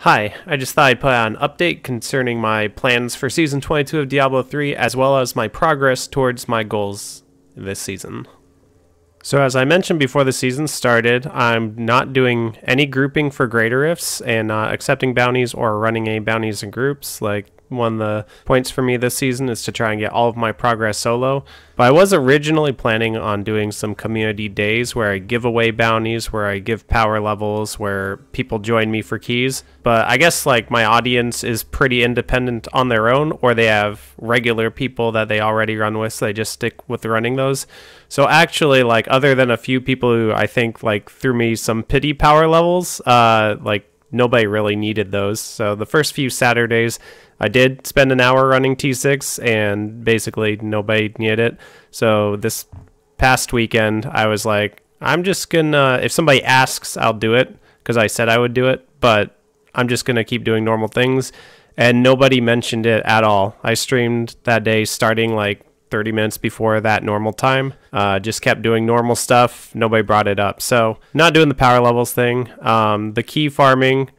Hi, I just thought I'd put out an update concerning my plans for Season 22 of Diablo 3, as well as my progress towards my goals this season. So as I mentioned before the season started, I'm not doing any grouping for greater rifts and not accepting bounties or running any bounties in groups. Like, one of the points for me this season is to try and get all of my progress solo. But I was originally planning on doing some community days where I give away bounties, where I give power levels, where people join me for keys. But I guess like my audience is pretty independent on their own, or they have regular people that they already run with, so they just stick with running those. So actually, like, other than a few people who I think like threw me some pity power levels, like nobody really needed those. So the first few Saturdays I did spend an hour running T6 and basically nobody needed it. So this past weekend I was like, I'm just gonna, if somebody asks, I'll do it because I said I would do it, but I'm just gonna keep doing normal things. And nobody mentioned it at all. I streamed that day starting like 30 minutes before that normal time. Just kept doing normal stuff. Nobody brought it up. So not doing the power levels thing. The key farming,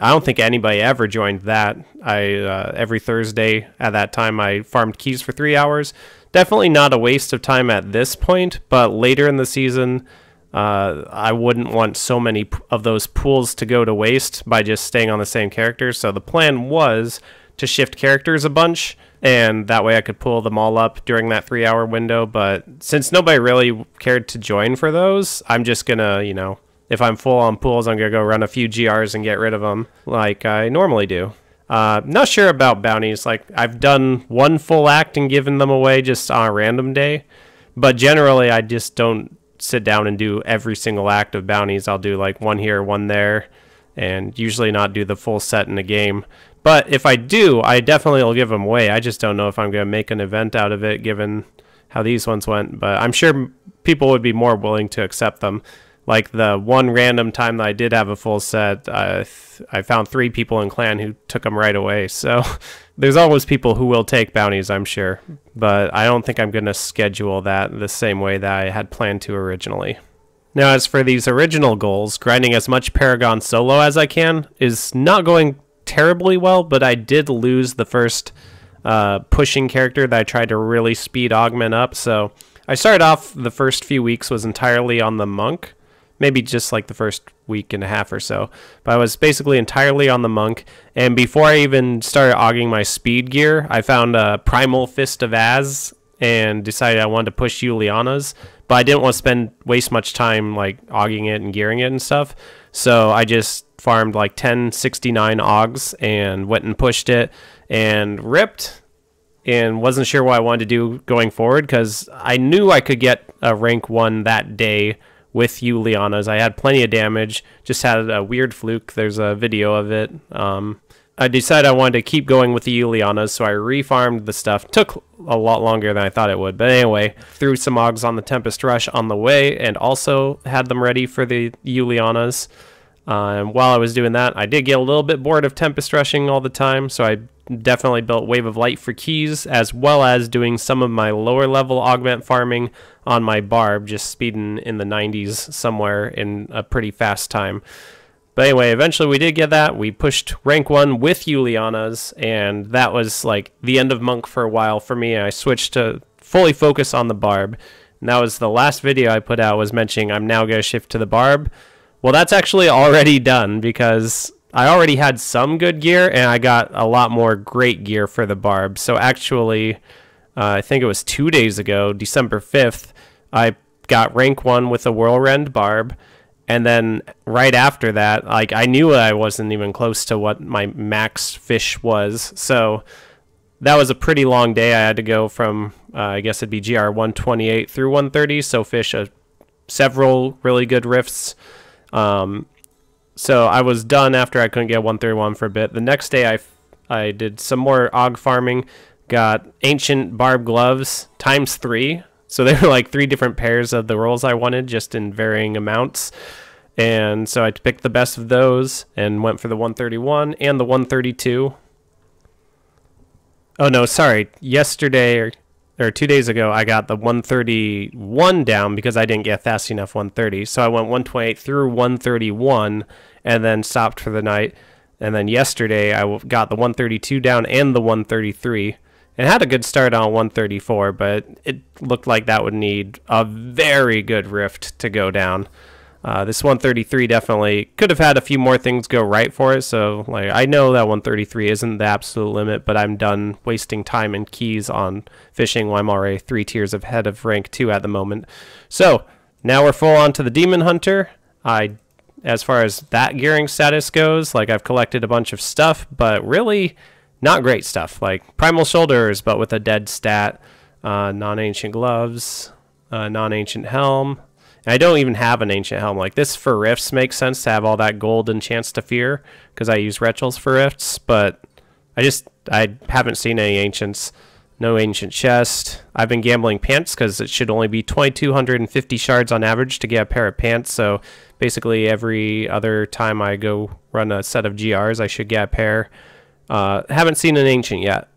I don't think anybody ever joined that. Every Thursday at that time I farmed keys for 3 hours. Definitely not a waste of time at this point, but later in the season I wouldn't want so many of those pools to go to waste by just staying on the same character. So the plan was to shift characters a bunch, and that way I could pull them all up during that 3 hour window. But since nobody really cared to join for those, I'm just gonna, you know, if I'm full on pools, I'm going to go run a few GRs and get rid of them like I normally do. Not sure about bounties. Like, I've done one full act and given them away just on a random day. But generally, I just don't sit down and do every single act of bounties. I'll do like one here, one there, and usually not do the full set in a game. But if I do, I definitely will give them away. I just don't know if I'm going to make an event out of it given how these ones went. But I'm sure people would be more willing to accept them. Like the one random time that I did have a full set, I found 3 people in clan who took them right away. So there's always people who will take bounties, I'm sure. But I don't think I'm going to schedule that the same way that I had planned to originally. Now, as for these original goals, grinding as much Paragon solo as I can is not going terribly well, but I did lose the first pushing character that I tried to really speed augment up. So I started off, the first few weeks was entirely on the monk. Maybe just like the first week and a half or so. But I was basically entirely on the monk. And before I even started auging my speed gear, I found a Primal Fist of Az and decided I wanted to push Juliana's. But I didn't want to waste much time like auging it and gearing it and stuff. So I just farmed like 1069 augs and went and pushed it and ripped. And wasn't sure what I wanted to do going forward because I knew I could get a rank 1 that day with Juliana's. I had plenty of damage, just had a weird fluke. There's a video of it. I decided I wanted to keep going with the Juliana's, so I refarmed the stuff. Took a lot longer than I thought it would, but anyway, threw some Augs on the Tempest Rush on the way and also had them ready for the Juliana's. And while I was doing that, I did get a little bit bored of Tempest Rushing all the time, so I definitely built Wave of Light for keys, as well as doing some of my lower level augment farming on my Barb, just speeding in the 90s somewhere in a pretty fast time. But anyway, eventually we did get that. We pushed rank 1 with Juliana's, and that was like the end of Monk for a while for me. I switched to fully focus on the Barb. And that was the last video I put out, was mentioning I'm now going to shift to the Barb. Well, that's actually already done because I already had some good gear and I got a lot more great gear for the Barb. So actually, I think it was 2 days ago, December 5th, I got rank 1 with a Whirlwind Barb. And then right after that, like, I knew I wasn't even close to what my max fish was. So that was a pretty long day. I had to go from, I guess it'd be GR 128 through 130. So fish several really good rifts. So I was done after I couldn't get 131 for a bit. The next day I did some more AUG farming, got Ancient Barb Gloves ×3. So they were like 3 different pairs of the rolls I wanted, just in varying amounts. And so I picked the best of those and went for the 131 and the 132. Oh no, sorry. Yesterday or 2 days ago, I got the 131 down because I didn't get fast enough 130. So I went 128 through 131 and then stopped for the night. And then yesterday I got the 132 down and the 133. And had a good start on 134, but it looked like that would need a very good rift to go down. This 133 definitely could have had a few more things go right for it. So like I know that 133 isn't the absolute limit, but I'm done wasting time and keys on fishing while I'm already 3 tiers ahead of rank 2 at the moment. So now we're full on to the Demon Hunter. As far as that gearing status goes, like I've collected a bunch of stuff, but really not great stuff. Like Primal Shoulders, but with a dead stat, non-ancient gloves, non-ancient helm. And I don't even have an ancient helm. Like this for rifts makes sense to have all that gold and chance to fear because I use rituals for rifts, but I haven't seen any ancients. No ancient chest. I've been gambling pants because it should only be 2,250 shards on average to get a pair of pants. So basically every other time I go run a set of GRs, I should get a pair. Haven't seen an ancient yet.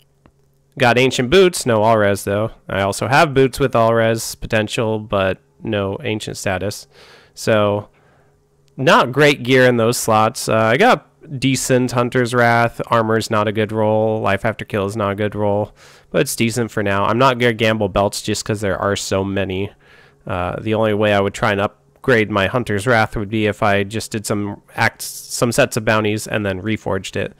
Got ancient boots, no all res though. I also have boots with all res potential, but no ancient status. So not great gear in those slots. I got decent Hunter's Wrath. Armor's not a good roll. Life After Kill is not a good roll, but it's decent for now. I'm not gonna gamble belts just because there are so many. The only way I would try and upgrade my Hunter's Wrath would be if I just did some sets of bounties and then reforged it.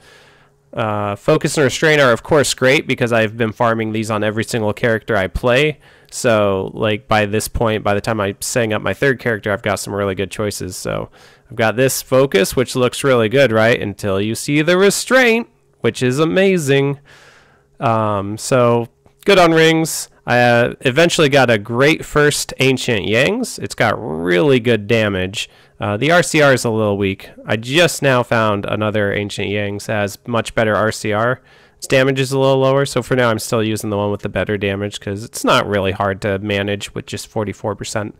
Focus and Restraint are of course great because I've been farming these on every single character I play. So like by this point, by the time I'm setting up my 3rd character, I've got some really good choices. So I've got this Focus, which looks really good, right? Until you see the Restraint, which is amazing. So good on rings. I eventually got a great first Ancient Yangs. It's got really good damage. The RCR is a little weak. I just now found another Ancient Yangs that has much better RCR. Its damage is a little lower, so for now I'm still using the one with the better damage because it's not really hard to manage with just 44%.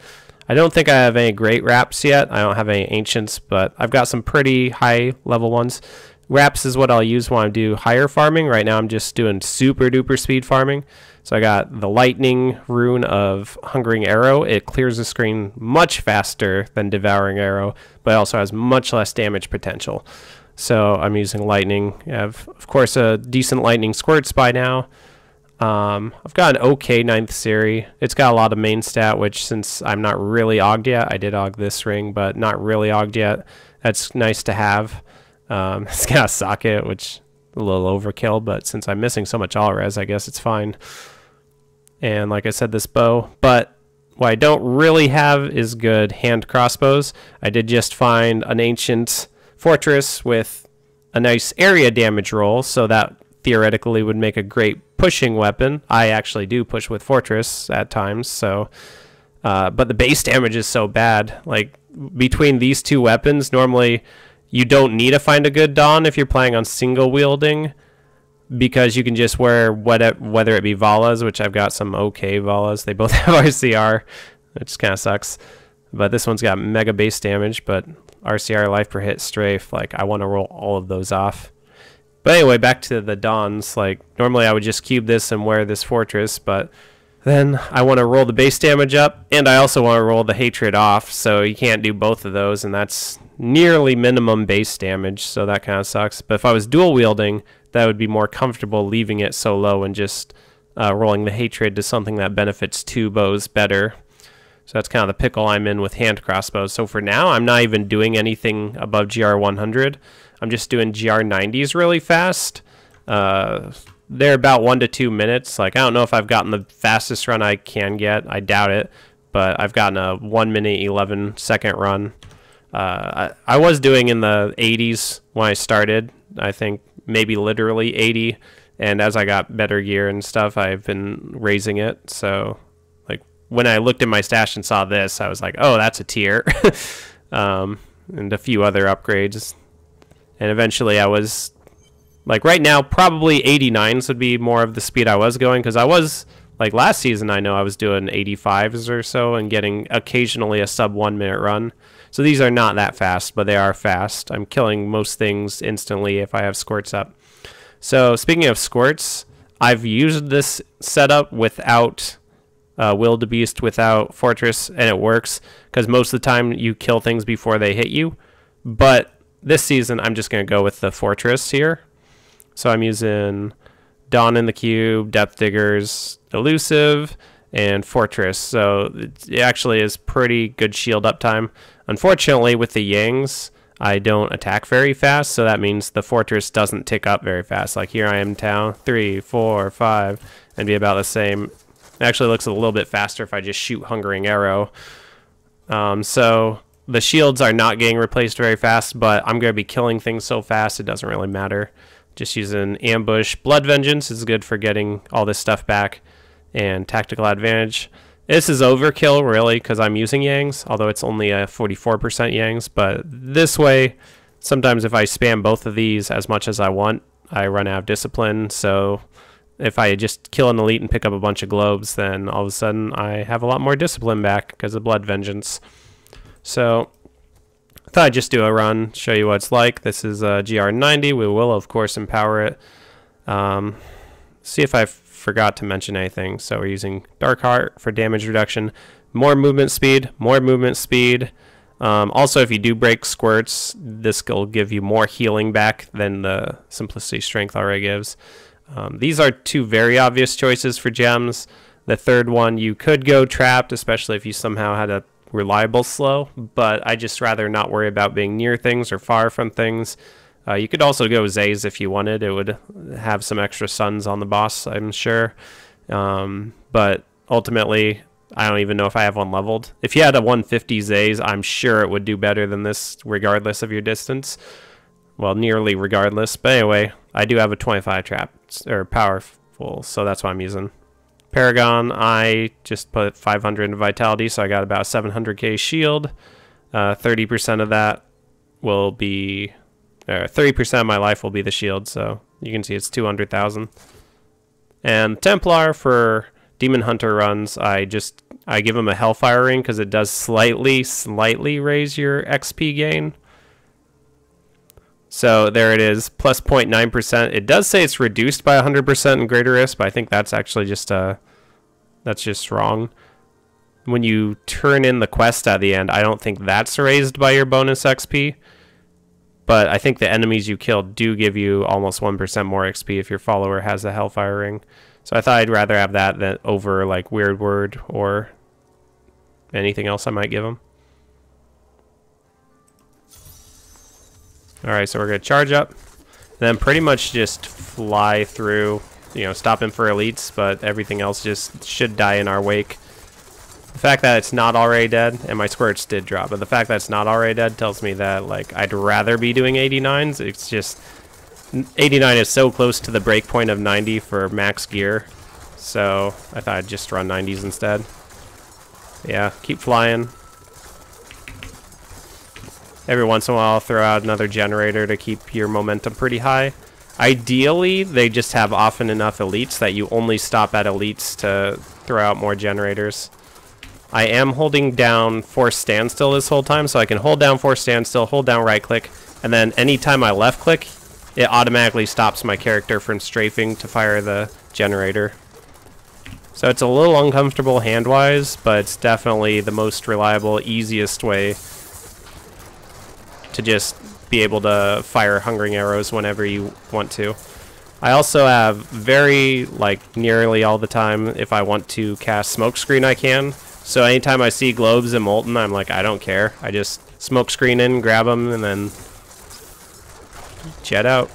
I don't think I have any great wraps yet. I don't have any ancients, but I've got some pretty high level ones. Wraps is what I'll use when I do higher farming. Right now I'm just doing super duper speed farming. So I got the Lightning rune of Hungering Arrow. It clears the screen much faster than Devouring Arrow, but it also has much less damage potential. So I'm using Lightning. I have, of course, a decent Lightning Squirts by now. I've got an okay 9th series. It's got a lot of main stat, which since I'm not really ogged yet, I did ogg this ring, but not really ogged yet. That's nice to have. It's got a socket, which a little overkill, but since I'm missing so much all res, I guess it's fine. And like I said, this bow. But what I don't really have is good hand crossbows. I did just find an ancient fortress with a nice area damage roll, so that theoretically would make a great pushing weapon. I actually do push with fortress at times, so but the base damage is so bad. Like between these two weapons, normally you don't need to find a good Dawn if you're playing on single wielding, because you can just wear whether it be Valas, which I've got some okay Valas. They both have RCR, which kind of sucks. But this one's got mega base damage, but RCR, life per hit, strafe. Like I want to roll all of those off. But anyway, back to the Dawns. Like normally I would just cube this and wear this fortress, but then I want to roll the base damage up, and I also want to roll the hatred off, so you can't do both of those, and that's nearly minimum base damage, so that kind of sucks. But if I was dual wielding, that would be more comfortable leaving it so low and just rolling the hatred to something that benefits 2 bows better. So that's kind of the pickle I'm in with hand crossbows. So for now, I'm not even doing anything above GR 100. I'm just doing GR 90s really fast. They're about 1 to 2 minutes. Like I don't know if I've gotten the fastest run I can get. I doubt it, but I've gotten a 1 minute 11 second run. I was doing in the 80s when I started. I think maybe literally 80, and as I got better gear and stuff, I've been raising it. So like when I looked at my stash and saw this, I was like, oh, that's a tier. And a few other upgrades, and eventually I was like, right now probably 89s would be more of the speed I was going, because I was like last season I know I was doing 85s or so and getting occasionally a sub 1 minute run. So these are not that fast, but they are fast. I'm killing most things instantly if I have squirts up. So speaking of squirts, I've used this setup without Wildebeest, without Fortress, and it works because most of the time you kill things before they hit you. But this season, I'm just going to go with the Fortress here. So I'm using Dawn in the Cube, Depth Diggers, Elusive, and Fortress. So it actually is pretty good shield uptime. Unfortunately, with the Yangs, I don't attack very fast, so that means the Fortress doesn't tick up very fast. Like here I am in town, 3, 4, 5, and be about the same. It actually looks a little bit faster if I just shoot Hungering Arrow. So the shields are not getting replaced very fast, but I'm going to be killing things so fast it doesn't really matter. Just using Ambush. Blood Vengeance is good for getting all this stuff back, and Tactical Advantage. This is overkill, really, because I'm using Yangs, although it's only a 44% Yangs. But this way, sometimes if I spam both of these as much as I want, I run out of discipline. So if I just kill an elite and pick up a bunch of globes, then all of a sudden I have a lot more discipline back because of Blood Vengeance. So I thought I'd just do a run, show you what it's like. This is GR90. We will, of course, empower it. See if I forgot to mention anything. So we're using Dark Heart for damage reduction. More movement speed, more movement speed. Also, if you do break squirts, this will give you more healing back than the Simplicity Strength already gives. These are two very obvious choices for gems. The third one, you could go Trapped, especially if you somehow had a reliable slow, but I just rather not worry about being near things or far from things. You could also go Zaze if you wanted. It would have some extra suns on the boss, I'm sure. But ultimately, I don't even know if I have one leveled. If you had a 150 Zaze, I'm sure it would do better than this regardless of your distance. Well, nearly regardless. But anyway, I do have a 25 trap, or powerful, so that's what I'm using. Paragon, I just put 500 into Vitality, so I got about 700k shield. 30% of that will be... 30% of my life will be the shield, so you can see it's 200,000. And Templar for Demon Hunter runs, I give him a Hellfire Ring because it does slightly raise your XP gain. So there it is, plus 0.9%. It does say it's reduced by 100% in greater risk, but I think that's actually just that's just wrong. When you turn in the quest at the end, I don't think that's raised by your bonus XP. But I think the enemies you killed do give you almost 1% more XP if your follower has a Hellfire Ring. So I thought I'd rather have that than over like Weird Word or anything else I might give them. Alright, so we're going to charge up. And then pretty much just fly through, you know, stopping for elites, but everything else just should die in our wake. The fact that it's not already dead, and my squirts did drop, but the fact that it's not already dead tells me that, like, I'd rather be doing 89s. It's just, 89 is so close to the break point of 90 for max gear, so I thought I'd just run 90s instead. Yeah, keep flying. Every once in a while, I'll throw out another generator to keep your momentum pretty high. Ideally, they just have often enough elites that you only stop at elites to throw out more generators. I am holding down force standstill this whole time, so I can hold down force standstill, hold down right click, and then anytime I left click, it automatically stops my character from strafing to fire the generator. So it's a little uncomfortable hand-wise, but it's definitely the most reliable, easiest way to just be able to fire Hungering Arrows whenever you want to. I also have very, like, nearly all the time, if I want to cast Smokescreen, I can. So anytime I see globes and Molten, I'm like, I don't care. I just Smokescreen in, grab them, and then jet out.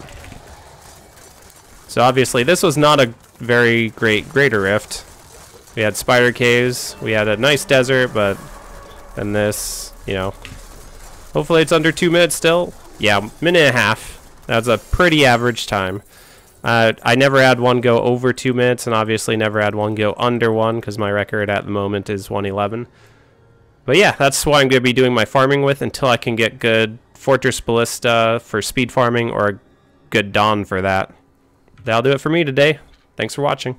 So obviously this was not a very great Greater Rift. We had Spider Caves, we had a nice desert, but then this, you know, hopefully it's under 2 minutes still. Yeah, minute and a half. That's a pretty average time. I never had one go over 2 minutes, and obviously never had one go under 1, because my record at the moment is 1:11. But yeah, that's what I'm going to be doing my farming with until I can get good Fortress Ballista for speed farming or a good Dawn for that. That'll do it for me today. Thanks for watching.